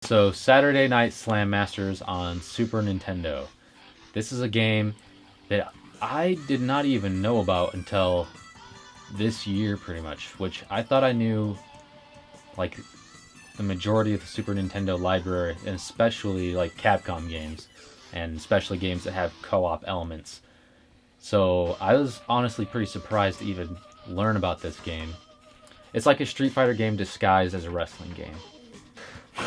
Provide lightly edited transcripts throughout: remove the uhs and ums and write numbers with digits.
So Saturday Night Slam Masters on Super Nintendo. This is a game that I did not even know about until this year, pretty much. Which I thought I knew, like, the majority of the Super Nintendo library, and especially like Capcom games, and especially games that have co-op elements. So I was honestly pretty surprised to even learn about this game. It's like a Street Fighter game disguised as a wrestling game.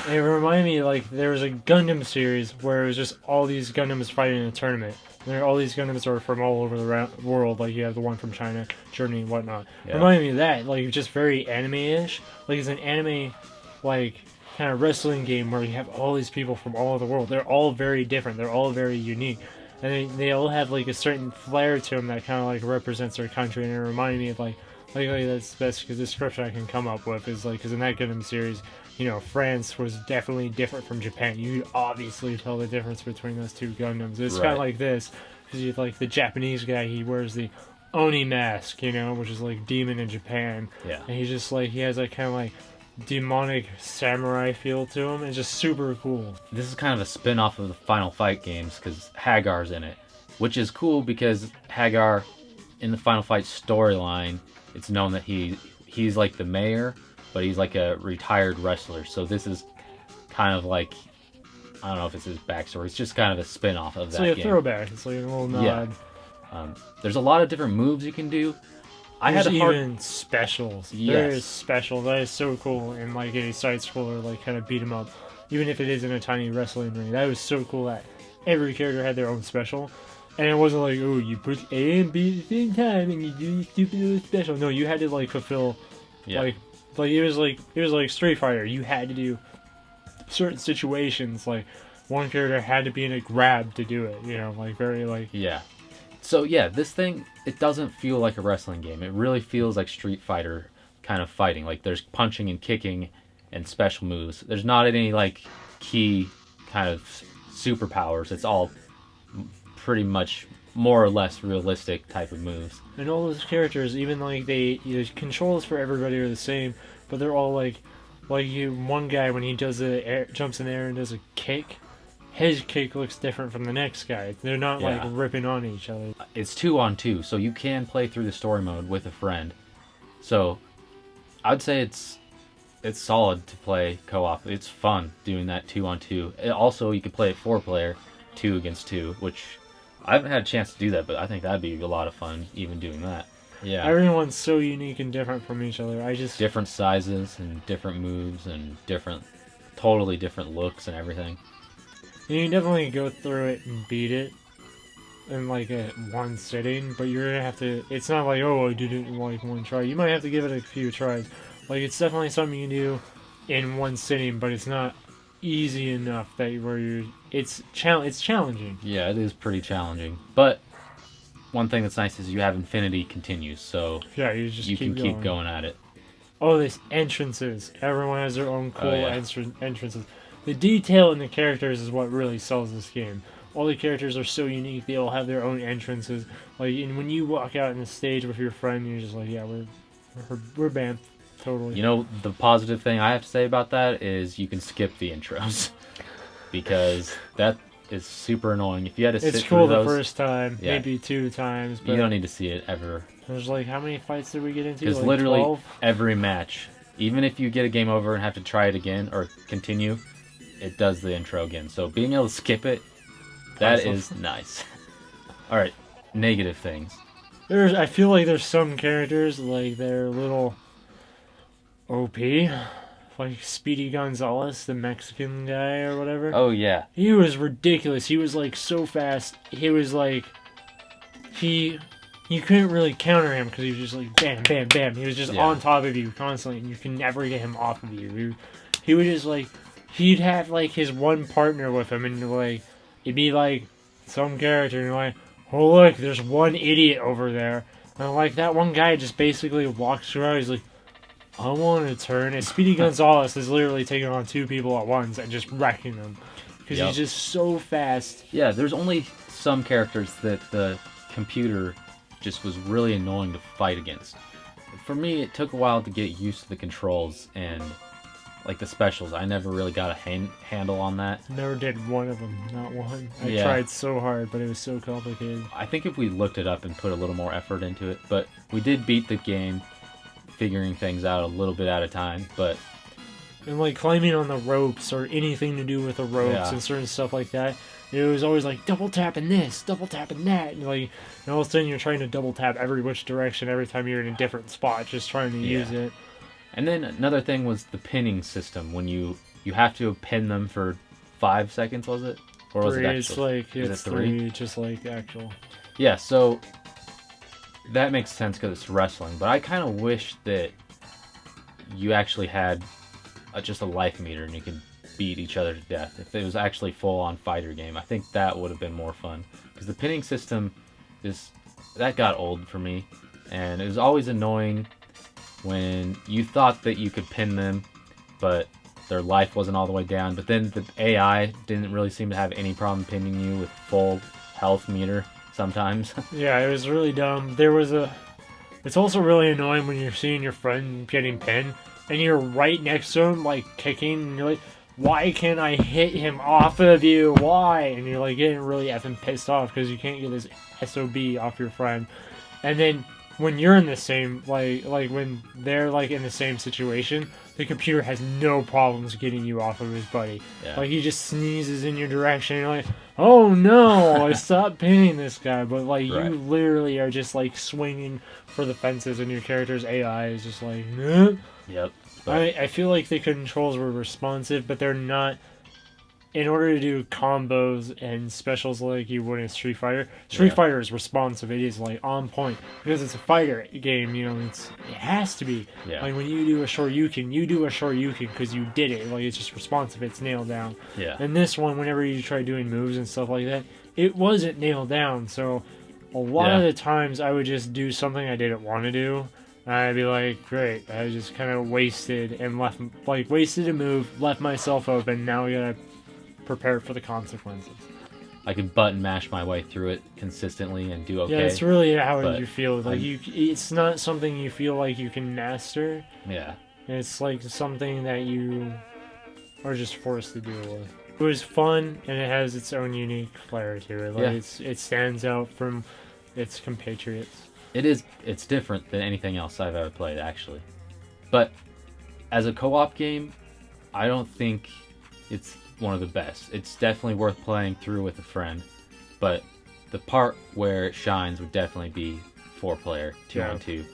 It reminded me, like, there was a Gundam series where it was just all these Gundams fighting in a tournament. And all these Gundams are from all over the world. Like, you have the one from China, Germany, and whatnot. Yeah. Reminded me of that, like, just very anime-ish. Like, it's an anime, like, kind of wrestling game where you have all these people from all over the world. They're all very different. They're all very unique. And they all have, like, a certain flair to them that kind of, like, represents their country. And it reminded me of, like that's the best description I can come up with is, like, because in that Gundam series, you know, France was definitely different from Japan. You obviously tell the difference between those two Gundams. It's kind of like this, because you like the Japanese guy, he wears the Oni mask, you know, which is like demon in Japan. Yeah. And he's just like, he has that kind of like demonic samurai feel to him. It's just super cool. This is kind of a spin-off of the Final Fight games because Hagar's in it, which is cool because Hagar, in the Final Fight storyline, it's known that he's like the mayor, but he's like a retired wrestler. So this is kind of like, I don't know if it's his backstory. It's just kind of a spin-off of that game. It's like a throwback. It's like a little nod. Yeah. There's a lot of different moves you can do. There's even specials. Yes. There is special. That is so cool. And like a side scroller, like kind of beat 'em up, even if it is in a tiny wrestling ring. That was so cool that every character had their own special, and it wasn't like, oh, you push A and B at the same time and you do this stupid little special. No, you had to like fulfill, like it was like Street Fighter. You had to do certain situations. Like one character had to be in a grab to do it. You know, like very like So yeah, this thing, it doesn't feel like a wrestling game. It really feels like Street Fighter kind of fighting. Like there's punching and kicking and special moves. There's not any like key kind of superpowers. It's all pretty much more or less realistic type of moves. And all those characters, even like the controls for everybody are the same, but they're all like one guy when he does jumps in the air and does a kick. His kick looks different from the next guy. They're not like ripping on each other. It's 2-on-2, so you can play through the story mode with a friend. So I'd say it's solid to play co-op. It's fun doing that 2-on-2. Also, you can play it 4-player, 2 against 2, which I haven't had a chance to do that, but I think that'd be a lot of fun even doing that. Yeah. Everyone's so unique and different from each other. Different sizes and different moves and totally different looks and everything. You can definitely go through it and beat it in like one sitting, but you're gonna have to. It's not like, oh, I did it in like one try. You might have to give it a few tries. Like it's definitely something you can do in one sitting, but it's not easy enough it's challenging. Yeah, it is pretty challenging. But one thing that's nice is you have infinity continues, so yeah, you can keep going at it. Oh, there's entrances. Everyone has their own cool entrances. The detail in the characters is what really sells this game. All the characters are so unique. They all have their own entrances. Like, and when you walk out on the stage with your friend, you're just like, yeah, we're banned. Totally. You know, the positive thing I have to say about that is you can skip the intros. Because that is super annoying. If you had to sit through those... It's cool the first time, maybe 2 times. But you don't need to see it ever. There's like, how many fights did we get into? Because like literally 12? every match, even if you get a game over and have to try it again or continue, it does the intro again. So being able to skip it, that is nice. Alright, negative things. I feel like there's some characters, like they're a little OP. Like Speedy Gonzalez, the Mexican guy or whatever. Oh yeah. He was ridiculous. He was like so fast. He was like, you couldn't really counter him because he was just like bam, bam, bam. He was just on top of you constantly, and you can never get him off of you. He would just like, he'd have like his one partner with him, and like it'd be like some character, and you're like, oh look, there's one idiot over there, and like that one guy just basically walks around. He's like, I want to turn. And Speedy Gonzalez is literally taking on 2 people at once and just wrecking them because he's just so fast. Yeah, there's only some characters that the computer just was really annoying to fight against. For me, it took a while to get used to the controls, and like the specials. I never really got a handle on that. Never did one of them, not one. I Yeah. tried so hard, but it was so complicated. I think if we looked it up and put a little more effort into it, but we did beat the game, figuring things out a little bit at a time. But And like climbing on the ropes or anything to do with the ropes Yeah. and certain stuff like that, it was always like double tapping this, double tapping that, and like, and all of a sudden you're trying to double tap every which direction every time you're in a different spot, just trying to use it. And then another thing was the pinning system. When you have to pin them for 5 seconds, was it? Or was Three, it it's actual? like Is it's it three? three, just like actual. Yeah, so that makes sense because it's wrestling. But I kind of wish that you actually had just a life meter and you could beat each other to death. If it was actually full-on fighter game, I think that would have been more fun. Because the pinning system that got old for me, and it was always annoying when you thought that you could pin them, but their life wasn't all the way down. But then the AI didn't really seem to have any problem pinning you with full health meter sometimes. Yeah, it was really dumb. It's also really annoying when you're seeing your friend getting pinned and you're right next to him, like kicking, and you're like, why can't I hit him off of you? Why? And you're like getting really effing pissed off because you can't get this SOB off your friend. And then when you're in the same, like when they're like in the same situation, the computer has no problems getting you off of his buddy. Yeah. Like he just sneezes in your direction and you're like, oh no, I stopped pinning this guy. But like Right. you literally are just like swinging for the fences and your character's AI is just like, nah. Yep. But I feel like the controls were responsive, but they're not. In order to do combos and specials like you would in Street Fighter, Street Fighter is responsive. It is like on point because it's a fighter game. You know, it has to be. Yeah. Like when you do a Shoryuken, you do a Shoryuken because you did it. Like it's just responsive. It's nailed down. Yeah. And this one, whenever you try doing moves and stuff like that, it wasn't nailed down. So a lot of the times I would just do something I didn't want to do. And I'd be like, great, I just kind of wasted a move, left myself open. Now I gotta prepare for the consequences. I could button mash my way through it consistently and do okay. Yeah, it's really how but you feel. Like it's not something you feel like you can master. Yeah. It's like something that you are just forced to deal with. It was fun, and it has its own unique flair to it. Like it stands out from its compatriots. It's different than anything else I've ever played, actually. But as a co-op game, I don't think it's one of the best. It's definitely worth playing through with a friend, but the part where it shines would definitely be 4-player, 2-on-2.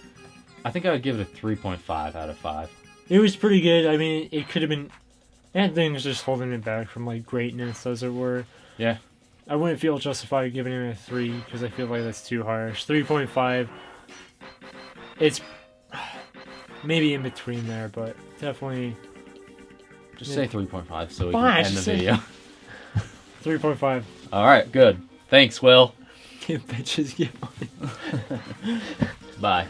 I think I would give it a 3.5 out of 5. It was pretty good. I mean, it could have been... It had things just holding it back from, like, greatness, as it were. Yeah. I wouldn't feel justified giving it a 3, because I feel like that's too harsh. 3.5, it's maybe in between there, but definitely... Just say 3.5 so we Fine, can end the just say- video. 3.5. Alright, good. Thanks, Will. Give bitches, give money. Bye.